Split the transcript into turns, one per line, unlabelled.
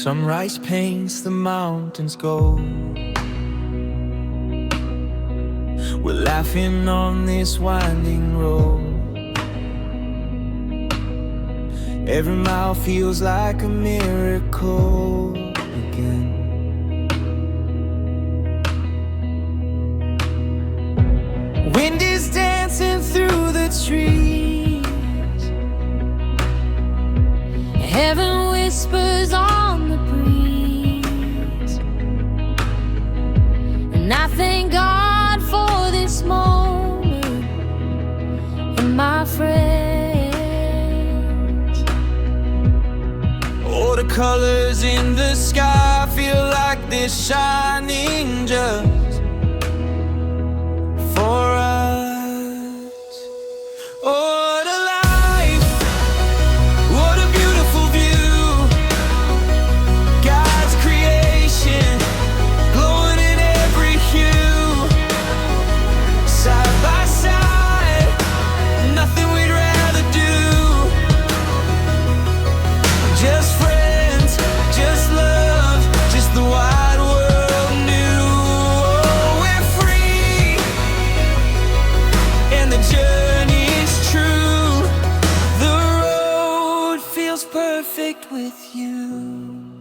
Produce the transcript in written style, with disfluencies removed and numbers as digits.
Sunrise paints the mountains gold. We're laughing on this winding road. Every mile feels like a miracle again. Wind is dancing through the trees.
Heaven whispers on the breeze. And I thank God for this moment and my friends.
All the colors in the sky feel like they're shining just for us. Oh, what a life, what a beautiful view. God's creation, glowing in every hue. Side by side, nothing we'd rather do. Just friends, just love, just the wide world knew. Oh, we're free, and the journey's true. The road feels perfect with you.